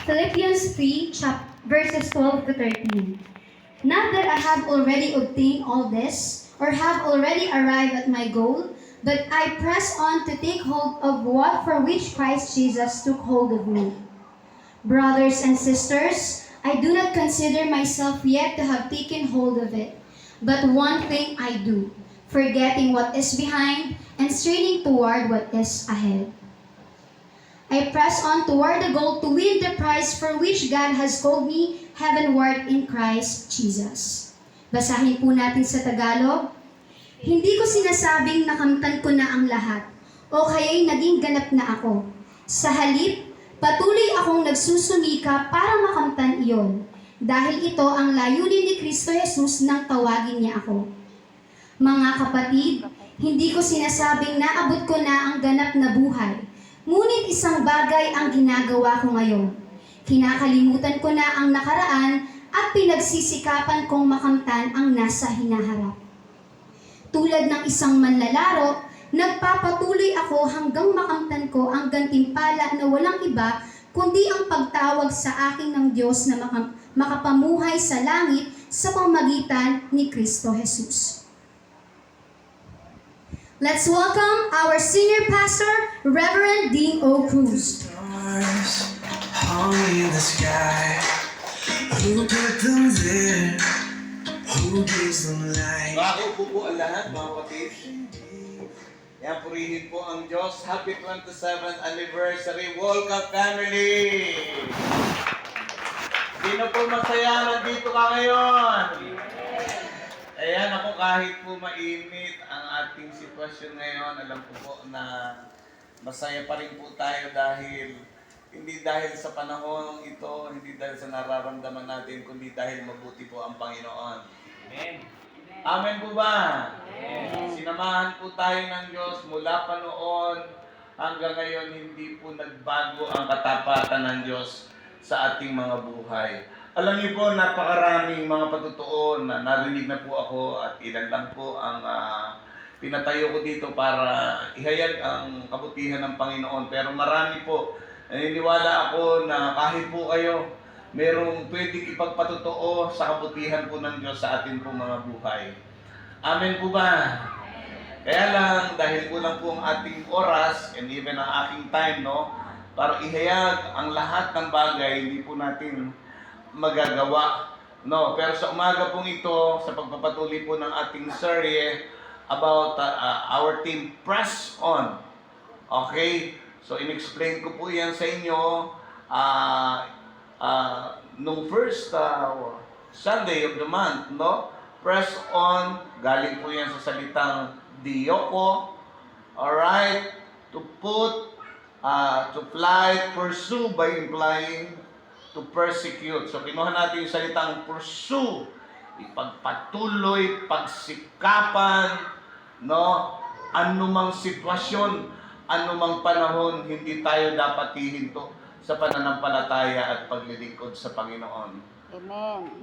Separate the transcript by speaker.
Speaker 1: Philippians 3, verses 12 to 13. Not that I have already obtained all this, or have already arrived at my goal, but I press on to take hold of what for which Christ Jesus took hold of me. Brothers and sisters, I do not consider myself yet to have taken hold of it. But one thing I do, forgetting what is behind and straining toward what is ahead. I press on toward the goal to win the prize for which God has called me heavenward in Christ Jesus. Basahin po natin sa Tagalog. Hindi ko sinasabing nakamtan ko na ang lahat o kaya'y naging ganap na ako. Sa halip, patuloy akong nagsusumika para makamtan iyon dahil ito ang layunin ni Kristo Jesus nang tawagin niya ako. Mga kapatid, hindi ko sinasabing naabot ko na ang ganap na buhay, ngunit isang bagay ang ginagawa ko ngayon. Kinakalimutan ko na ang nakaraan at pinagsisikapan kong makamtan ang nasa hinaharap. Tulad ng isang manlalaro, nagpapatuloy ako hanggang makamtan ko ang gantimpala na walang iba kundi ang pagtawag sa akin ng Diyos na makapamuhay sa langit sa pamamagitan ni Kristo Jesus. Let's welcome our senior pastor, Reverend Dean O. Cruz.
Speaker 2: Stars hung in the sky. Who put them there? Who gives them light?
Speaker 3: Bago po ang lahat, mga kapatid. Yan, purihin po ang Diyos. Happy 27th anniversary, World Cup family! Sino po masaya nandito ka ngayon? Ayan, ako kahit po mainit ang ating sitwasyon ngayon, alam ko po na masaya pa rin po tayo hindi dahil sa panahon ito, hindi dahil sa nararamdaman natin, kundi dahil mabuti po ang Panginoon. Amen. Amen po ba? Amen. Sinamahan po tayo ng Diyos mula pa noon hanggang ngayon, hindi po nagbago ang katapatan ng Diyos sa ating mga buhay. Alam niyo po, napakaraming mga patutuon na narinig na po ako at ilan lang po ang pinatayo ko dito para ihayag ang kabutihan ng Panginoon. Pero marami po, naniniwala ako na kahit po kayo, merong pwedeng ipagpatotoo sa kabutihan po ng Diyos sa atin po mga buhay. Amen po ba? Kaya lang, dahil kulang po ang ating oras and even ang aking time, no, para ihayag ang lahat ng bagay, hindi po natin magagawa. No, pero sa umaga pong ito, sa pagpapatuloy po ng ating serye about our team Press On. Okay? So, in-explain ko po yan sa inyo nung first Sunday of the month, no? Press On, galing po yan sa salitang Diyoko. Alright? To put, to fly, pursue by implying to persecute. So, kinuha natin yung salitang pursue, ipagpatuloy, pagsikapan, no? Anumang sitwasyon, anumang panahon, hindi tayo dapat hihinto sa pananampalataya at paglilingkod sa Panginoon.
Speaker 4: Amen.